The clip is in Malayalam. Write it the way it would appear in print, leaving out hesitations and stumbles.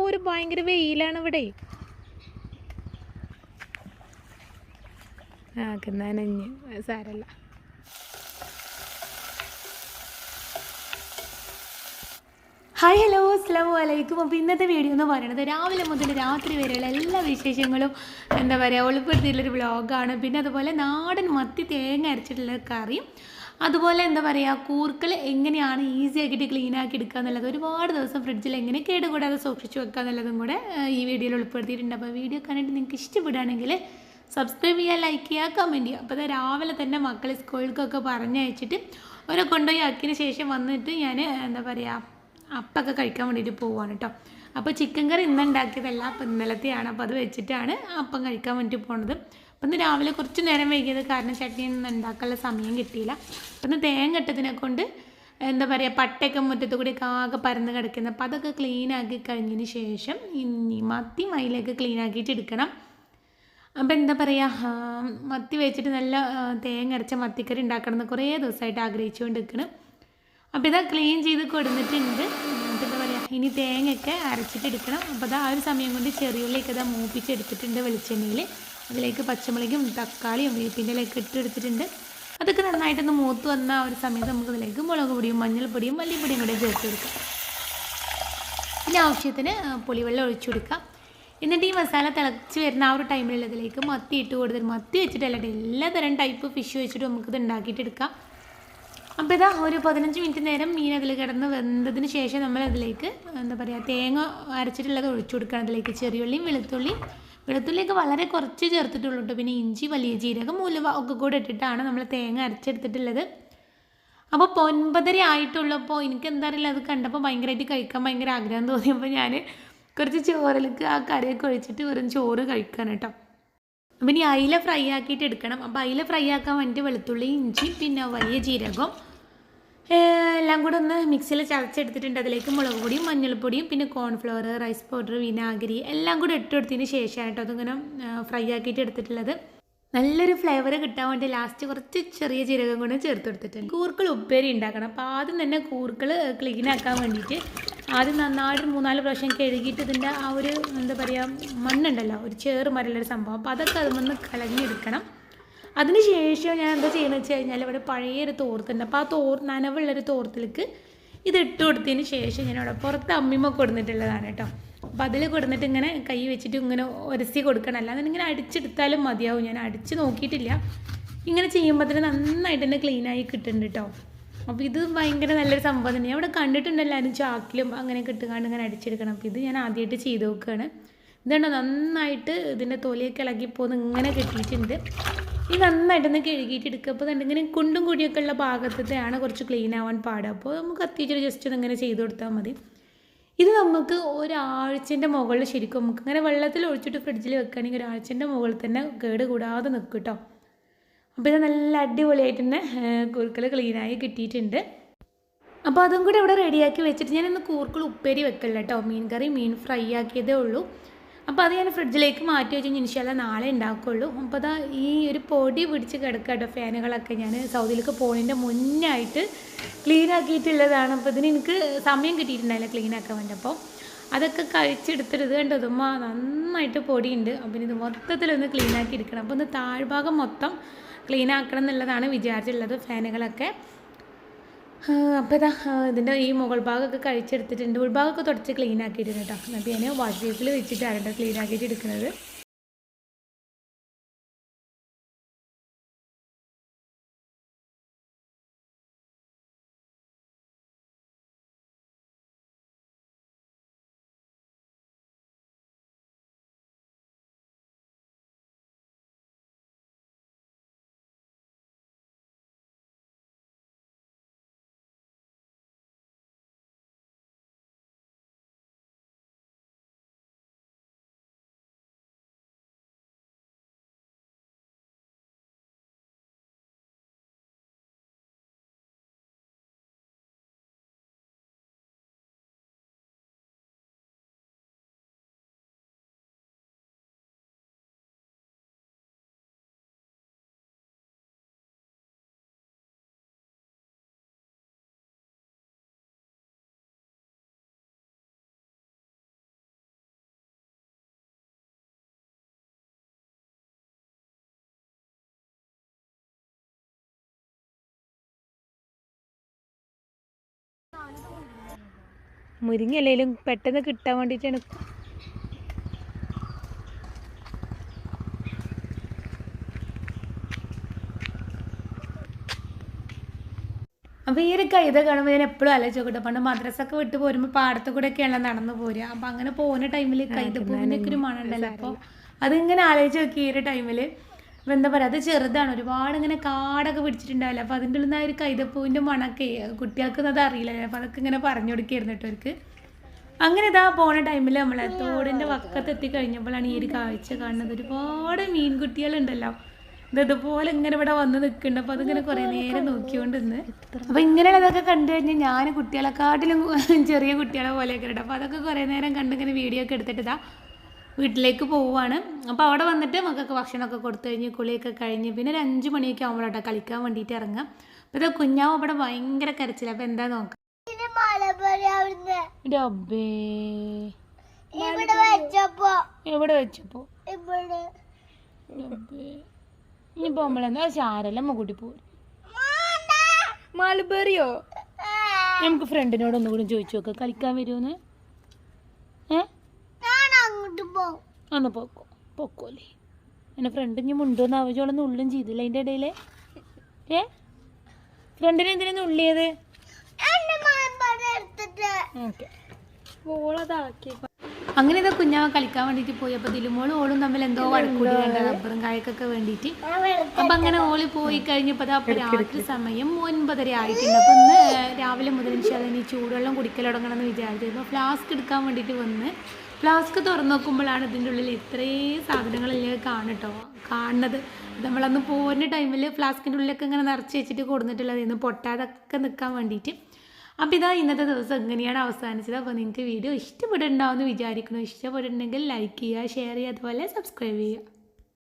ഒരു ഭയങ്കര വെയിലാണ് ഇവിടെ. നനഞ്ഞ് സാരല്ല. ഹായ് ഹലോ അസ്സലാമു അലൈക്കും. അപ്പോൾ ഇന്നത്തെ വീഡിയോ എന്ന് പറയുന്നത് രാവിലെ മുതൽ രാത്രി വരെയുള്ള എല്ലാ വിശേഷങ്ങളും എന്താ പറയുക ഉൾപ്പെടുത്തിയിട്ടുള്ളൊരു വ്ളോഗാണ്. പിന്നെ അതുപോലെ നാടൻ മത്തി തേങ്ങ അരച്ചിട്ടുള്ള കറിയും, അതുപോലെ എന്താ പറയുക കൂർക്കൽ എങ്ങനെയാണ് ഈസി ആക്കിയിട്ട് ക്ലീൻ ആക്കി എടുക്കുക എന്നുള്ളത്, ഒരുപാട് ദിവസം ഫ്രിഡ്ജിൽ എങ്ങനെ കേടുകൂടാതെ സൂക്ഷിച്ച് വെക്കുക എന്നുള്ളതും കൂടെ ഈ വീഡിയോയിൽ ഉൾപ്പെടുത്തിയിട്ടുണ്ട്. അപ്പോൾ വീഡിയോ കണ്ടിട്ട് നിങ്ങൾക്ക് ഇഷ്ടപ്പെടുകയാണെങ്കിൽ സബ്സ്ക്രൈബ് ചെയ്യുക, ലൈക്ക് ചെയ്യുക, കമൻറ്റ് ചെയ്യുക. അപ്പോൾ അത് രാവിലെ തന്നെ മക്കളെ സ്കൂളിലേക്കൊക്കെ പറഞ്ഞയച്ചിട്ട് ഓരോ കൊണ്ടുപോയി ആക്കിയതിന് ശേഷം വന്നിട്ട് ഞാൻ എന്താ പറയുക അപ്പൊക്കെ കഴിക്കാൻ വേണ്ടിയിട്ട് പോവുകയാണ് കേട്ടോ. അപ്പോൾ ചിക്കൻ കറി ഇന്ന് ഉണ്ടാക്കിയതല്ല, അപ്പോൾ ഇന്നലത്തെയാണ്. അപ്പോൾ അത് വെച്ചിട്ടാണ് അപ്പം കഴിക്കാൻ വേണ്ടി പോണത്. അപ്പം ഇന്ന് രാവിലെ കുറച്ച് നേരം വൈകിയത് കാരണം ചട്നി ഒന്നും ഉണ്ടാക്കാനുള്ള സമയം കിട്ടിയില്ല. അപ്പം ഇന്ന് തേങ്ങ ഇട്ടതിനെ കൊണ്ട് എന്താ പറയുക പട്ടയൊക്കെ മുറ്റത്ത് കൂടി ആകെ പരന്ന് കിടക്കുന്നത്. അപ്പോൾ അതൊക്കെ ക്ലീൻ ആക്കി കഴിഞ്ഞതിന് ശേഷം ഇനി മത്തി മയിലേക്ക് ക്ലീൻ ആക്കിയിട്ട് എടുക്കണം. അപ്പോൾ എന്താ പറയുക മത്തി വെച്ചിട്ട് നല്ല തേങ്ങ അരച്ച മത്തിക്കറി ഉണ്ടാക്കണം എന്ന് കുറേ ദിവസമായിട്ട് ആഗ്രഹിച്ചുകൊണ്ട് നിൽക്കണം. അപ്പോൾ ഇതാ ക്ലീൻ ചെയ്ത് കൊടുത്തിട്ടുണ്ട്. എന്താ പറയുക ഇനി തേങ്ങയൊക്കെ അരച്ചിട്ട് എടുക്കണം. അപ്പോൾ അതാ ആ ഒരു സമയം കൊണ്ട് ചെറിയുള്ളിയൊക്കെ ഇതാ മൂപ്പിച്ചെടുത്തിട്ടുണ്ട് വെളിച്ചെണ്ണയിൽ. അതിലേക്ക് പച്ചമുളകും തക്കാളിയും വേപ്പിൻ്റെ ഇലയൊക്കെ ഇട്ടെടുത്തിട്ടുണ്ട്. അതൊക്കെ നന്നായിട്ടൊന്ന് മൂത്ത് വന്ന ആ ഒരു സമയത്ത് നമുക്ക് ഇതിലേക്ക് മുളക് പൊടിയും മഞ്ഞൾപ്പൊടിയും മല്ലിപ്പൊടിയും കൂടെ ചേർത്ത് കൊടുക്കാം. പിന്നെ ആവശ്യത്തിന് പുളിവെള്ളം ഒഴിച്ചു കൊടുക്കാം. എന്നിട്ട് ഈ മസാല തിളച്ച് വരുന്ന ആ ഒരു ടൈമിലുള്ളതിലേക്ക് മത്തി ഇട്ട് കൊടുത്തിട്ട് മത്തി വെച്ചിട്ടല്ല എല്ലാതരം ടൈപ്പ് ഫിഷ് വെച്ചിട്ട് നമുക്കിത് ഉണ്ടാക്കിയിട്ട് എടുക്കാം. അപ്പോൾ ഇതാ ഒരു 15 മിനിറ്റ് നേരം മീൻ അതിൽ കിടന്ന് വെന്തതിന് ശേഷം നമ്മൾ അതിലേക്ക് എന്താ പറയുക തേങ്ങ അരച്ചിട്ടുള്ളത് ഒഴിച്ചു കൊടുക്കണം. അതിലേക്ക് ചെറിയുള്ളിയും വെളുത്തുള്ളിയൊക്കെ വളരെ കുറച്ച് ചേർത്തിട്ടുള്ളൂ കേട്ടോ. പിന്നെ ഇഞ്ചി, വലിയ ജീരകം, ഉലുവ ഒക്കെ കൂടെ ഇട്ടിട്ടാണ് നമ്മൾ തേങ്ങ അരച്ചെടുത്തിട്ടുള്ളത്. അപ്പോൾ 9:30 ആയിട്ടുള്ളപ്പോൾ എനിക്ക് എന്താ അറിയില്ല അത് കണ്ടപ്പോൾ ഭയങ്കരമായിട്ട് കഴിക്കാൻ ഭയങ്കര ആഗ്രഹം തോന്നിയപ്പോൾ ഞാൻ കുറച്ച് ചോറിലേക്ക് ആ കറിയൊക്കെ ഒഴിച്ചിട്ട് വെറും ചോറ് കഴിക്കാൻ കേട്ടോ. അപ്പം ഇനി അയില ഫ്രൈ ആക്കിയിട്ട് എടുക്കണം. അപ്പോൾ അയില ഫ്രൈ ആക്കാൻ വേണ്ടിയിട്ട് വെളുത്തുള്ളി, ഇഞ്ചി, പിന്നെ വലിയ ജീരകം എല്ലാം കൂടെ ഒന്ന് മിക്സിയിൽ ചതച്ചെടുത്തിട്ടുണ്ട്. അതിലേക്ക് മുളക് പൊടിയും മഞ്ഞൾപ്പൊടിയും പിന്നെ കോൺഫ്ലവർ, റൈസ് പൗഡർ, വിനാഗിരി എല്ലാം കൂടെ ഇട്ട് കൊടുത്തതിന് ശേഷമായിട്ടോ അതിങ്ങനെ ഫ്രൈ ആക്കിയിട്ട് എടുത്തിട്ടുള്ളത്. നല്ലൊരു ഫ്ലേവർ കിട്ടാൻ വേണ്ടി ലാസ്റ്റ് കുറച്ച് ചെറിയ ജീരകം കൂടെ ചേർത്ത് കൊടുത്തിട്ടുണ്ട്. കൂർക്കൾ ഉപ്പേരി ഉണ്ടാക്കണം. അപ്പോൾ ആദ്യം തന്നെ കൂർക്കൾ ക്ലീൻ ആക്കാൻ വേണ്ടിയിട്ട് ആദ്യം നന്നായിട്ട് 3-4 പ്രാവശ്യം കഴുകിയിട്ട് ഇതിൻ്റെ ആ ഒരു എന്താ പറയുക മണ്ണുണ്ടല്ലോ, ഒരു ചേറ് മരമുള്ളൊരു സംഭവം, അപ്പോൾ അതൊക്കെ അതിൽ കളഞ്ഞെടുക്കണം. അതിന് ശേഷം ഞാൻ എന്താ ചെയ്യുന്നത് വെച്ച് കഴിഞ്ഞാൽ ഇവിടെ പഴയൊരു തോർത്തുണ്ട്. അപ്പോൾ ആ നനവുള്ളൊരു തോർത്തിലേക്ക് ഇത് ഇട്ട് കൊടുത്തതിന് ശേഷം ഞാനിവിടെ പുറത്ത് അമ്മിമ്മ കൊടുത്തിട്ടുള്ളതാണ് കേട്ടോ. അപ്പോൾ അതിൽ കൊടുത്തിട്ട് ഇങ്ങനെ കൈ വെച്ചിട്ട് ഇങ്ങനെ ഉരസി കൊടുക്കണം. അല്ലാതെ ഇങ്ങനെ അടിച്ചെടുത്താലും മതിയാവും. ഞാൻ അടിച്ച് നോക്കിയിട്ടില്ല. ഇങ്ങനെ ചെയ്യുമ്പോൾ തന്നെ നന്നായിട്ട് തന്നെ ക്ലീനായി കിട്ടുന്നുണ്ട് കേട്ടോ. അപ്പോൾ ഇത് ഭയങ്കര നല്ലൊരു സംഭവം തന്നെ. ഞാൻ ഇവിടെ കണ്ടിട്ടുണ്ടല്ലോ അതിന് ചാക്കിലും അങ്ങനെ കിട്ടുകാണ്ട് ഇങ്ങനെ അടിച്ചെടുക്കണം. അപ്പോൾ ഇത് ഞാൻ ആദ്യമായിട്ട് ചെയ്ത് നോക്കുകയാണ്. ഇതുണ്ടോ നന്നായിട്ട് ഇതിൻ്റെ തൊലിയൊക്കെ ഇളകിപ്പോന്ന് ഇങ്ങനെ കിട്ടിയിട്ടുണ്ട്. ഈ നന്നായിട്ടൊന്ന് കഴുകിയിട്ട് എടുക്കുക. അപ്പോൾ ഇങ്ങനെ കുണ്ടും കുടിയൊക്കെ ഉള്ള ഭാഗത്തെയാണ് കുറച്ച് ക്ലീൻ ആവാൻ പാടുക. അപ്പോൾ നമുക്ക് അത്യാവശ്യം ജസ്റ്റ് ഒന്ന് ഇങ്ങനെ ചെയ്ത് കൊടുത്താൽ മതി. ഇത് നമുക്ക് ഒരാഴ്ചൻ്റെ മുകളിൽ ശരിക്കും നമുക്ക് ഇങ്ങനെ വെള്ളത്തിൽ ഒഴിച്ചിട്ട് ഫ്രിഡ്ജിൽ വെക്കുകയാണെങ്കിൽ ഒരാഴ്ചൻ്റെ മുകളിൽ തന്നെ കേട് കൂടാതെ നിൽക്കും കേട്ടോ. അപ്പോൾ ഇത് നല്ല അടിപൊളിയായിട്ട് തന്നെ കൂർക്കൽ ക്ലീനായി കിട്ടിയിട്ടുണ്ട്. അപ്പോൾ അതും കൂടെ ഇവിടെ റെഡിയാക്കി വെച്ചിട്ട് ഞാനിന്ന് കൂർക്കൽ ഉപ്പേരി വെക്കല്ല കേട്ടോ. മീൻ കറി മീൻ ഫ്രൈ ആക്കിയതേ ഉള്ളൂ. അപ്പോൾ അത് ഞാൻ ഫ്രിഡ്ജിലേക്ക് മാറ്റി വെച്ച് ഇൻഷാല്ലാ നാളെ ഉണ്ടാക്കുകയുള്ളൂ. അപ്പോൾ അതാ ഈ ഒരു പൊടി പിടിച്ച് കിടക്കുക കേട്ടോ. ഫാനുകളൊക്കെ ഞാൻ സൗദിയിലേക്ക് പോകുന്നതിൻ്റെ മുന്നായിട്ട് ക്ലീൻ ആക്കിയിട്ടുള്ളതാണ്. അപ്പോൾ ഇതിന് എനിക്ക് സമയം കിട്ടിയിട്ടുണ്ടായില്ല ക്ലീൻ ആക്കാൻ വേണ്ടി. അപ്പോൾ അതൊക്കെ കഴിച്ചെടുത്തിട്ട് ഇത് കണ്ടതുമ്മ നന്നായിട്ട് പൊടിയുണ്ട്. അപ്പോൾ ഇത് മൊത്തത്തിലൊന്ന് ക്ലീൻ ആക്കി എടുക്കണം. അപ്പോൾ ഒന്ന് താഴ്ഭാഗം മൊത്തം ക്ലീൻ ആക്കണം എന്നുള്ളതാണ് വിചാരിച്ചിട്ടുള്ളത് ഫാനുകളൊക്കെ. അപ്പോൾ ഇതാ ഇതിൻ്റെ ഈ മുകൾ ഭാഗമൊക്കെ കഴിച്ചെടുത്തിട്ടുണ്ട്. ഉൾഭാഗമൊക്കെ തുടച്ച് ക്ലീൻ ആക്കിയിട്ടുണ്ട് കേട്ടോ. അപ്പോൾ ഞാൻ വാഷ് ബേസിൽ വെച്ചിട്ടാണ് കേട്ടോ ക്ലീൻ ആക്കിയിട്ട് എടുക്കുന്നത്. മുരിങ്ങ അല്ലെങ്കിലും പെട്ടെന്ന് കിട്ടാൻ വേണ്ടിയിട്ടാണ്. അപ്പോൾ ഈ ഒരു കൈത കാണുമ്പോൾ ഞാൻ എപ്പോഴും ആലോചിച്ചോട്ടെ, പണ്ട് മദ്രസൊക്കെ വിട്ട് പോരുമ്പോൾ പാടത്ത് കൂടെയൊക്കെയാണല്ലോ നടന്നു പോരുക. അപ്പോൾ അങ്ങനെ പോകുന്ന ടൈമിൽ കൈതപ്പൂവിൻ്റെ ഒക്കെ ഒരു മണം ഉണ്ടല്ലോ. അപ്പോൾ അതിങ്ങനെ ആലോചിച്ച് നോക്കി ഈ ഒരു ടൈമിൽ. അപ്പോൾ എന്താ പറയുക, അത് ചെറുതാണ്, ഒരുപാട് ഇങ്ങനെ കാടൊക്കെ പിടിച്ചിട്ടുണ്ടാവില്ല. അപ്പോൾ അതിൻ്റെ ഉള്ളിൽ നിന്ന് ആ ഒരു കൈതപ്പൂവിൻ്റെ മണമൊക്കെ കുട്ടികൾക്കൊന്നും അത് അറിയില്ലല്ലോ. അപ്പോൾ അതൊക്കെ ഇങ്ങനെ പറഞ്ഞു കൊടുക്കുകയായിരുന്നു കേട്ടോ അവർക്ക്. അങ്ങനെ ഇതാ പോണ ടൈമിൽ നമ്മൾ തോടിൻ്റെ വക്കത്തെത്തി കഴിഞ്ഞപ്പോഴാണ് ഈ ഒരു കാഴ്ച കാണുന്നത്. ഒരുപാട് മീൻകുട്ടികളുണ്ടല്ലോ, ഇതുപോലെ ഇങ്ങനെ ഇവിടെ വന്ന് നിൽക്കുന്നുണ്ട്. അപ്പോൾ അതിങ്ങനെ കുറേ നേരം നോക്കിക്കൊണ്ട് നിന്ന്. അപ്പോൾ ഇങ്ങനെയുള്ളതൊക്കെ കണ്ടു കഴിഞ്ഞാൽ ഞാൻ കുട്ടികളെക്കാട്ടിലും ചെറിയ കുട്ടികളെ പോലെയൊക്കെ ഉണ്ട്. അപ്പോൾ അതൊക്കെ കുറേ നേരം കണ്ട് ഇങ്ങനെ വീഡിയോ ഒക്കെ എടുത്തിട്ട് ഇതാ വീട്ടിലേക്ക് പോവുകയാണ്. അപ്പോൾ അവിടെ വന്നിട്ട് മക്കൾക്ക് ഭക്ഷണമൊക്കെ കൊടുത്തു കഴിഞ്ഞ് കുളിയൊക്കെ കഴിഞ്ഞ് പിന്നെ ഒരു 5 മണിയൊക്കെ ആകുമ്പോഴാട്ടോ കളിക്കാൻ വേണ്ടിയിട്ട് ഇറങ്ങാം. അപ്പോൾ ഇത് കുഞ്ഞാവ് ഇവിടെ ഭയങ്കര കരച്ചില്ല. അപ്പോൾ എന്താ നോക്കാം, എവിടെ വെച്ചപ്പോ ഇനിയിപ്പോ നമ്മളെന്താ ചാരല്ല കൂട്ടി പോരും. മലബറിയോ? നമുക്ക് ഫ്രണ്ടിനോട് ഒന്നുകൂടി ചോദിച്ചു നോക്കാം കളിക്കാൻ വരുമോന്ന്. അന്ന് പൊക്കോല്ലേ. എൻ്റെ ഫ്രണ്ട് ഇനി മുണ്ടോന്ന് ആവശ്യമൊന്നും ഉള്ളും ചെയ്തില്ല അതിൻ്റെ ഇടയിൽ. ഫ്രണ്ടിന് എന്തിനാ ഉള്ളിയത്? അങ്ങനെ ഇതാ കുഞ്ഞാവ കളിക്കാൻ വേണ്ടിയിട്ട് പോയി. അപ്പോൾ ദിലുമോളും ഓളും തമ്മിൽ എന്തോ വഴക്കൂടി വേണ്ട റബ്ബറും കായക്കൊക്കെ വേണ്ടിയിട്ട്. അപ്പം അങ്ങനെ ഓളി പോയി കഴിഞ്ഞപ്പോൾ അപ്പോൾ രാത്രി സമയം 9:30 ആയിട്ടുണ്ട്. അപ്പം ഇന്ന് രാവിലെ മുതൽ ഇനി ചൂടുവെള്ളം കുടിക്കൽ തുടങ്ങണമെന്ന് വിചാരിച്ചിരുന്നു. ഫ്ലാസ്ക് എടുക്കാൻ വേണ്ടിയിട്ട് വന്ന് ഫ്ലാസ്ക് തുറന്നു നോക്കുമ്പോഴാണ് ഇതിൻ്റെ ഉള്ളിൽ ഇത്രയും സാധനങ്ങളെല്ലാം കാണുന്നത്. നമ്മളന്ന് പോകുന്ന ടൈമിൽ ഫ്ലാസ്കിൻ്റെ ഉള്ളിലൊക്കെ ഇങ്ങനെ നിറച്ച് വെച്ചിട്ട് കൊടുത്തിട്ടുള്ളത് ഇന്ന് പൊട്ടാതൊക്കെ നിൽക്കാൻ വേണ്ടിയിട്ട്. അപ്പോൾ ഇതാ ഇന്നത്തെ ദിവസം എങ്ങനെയാണ് അവസാനിച്ചത്. അപ്പോൾ നിങ്ങൾക്ക് വീഡിയോ ഇഷ്ടപ്പെട്ടിട്ടുണ്ടാവുമെന്ന് വിചാരിക്കുന്നു. ഇഷ്ടപ്പെട്ടിട്ടുണ്ടെങ്കിൽ ലൈക്ക് ചെയ്യുക, ഷെയർ ചെയ്യുക, അതുപോലെ സബ്സ്ക്രൈബ് ചെയ്യുക.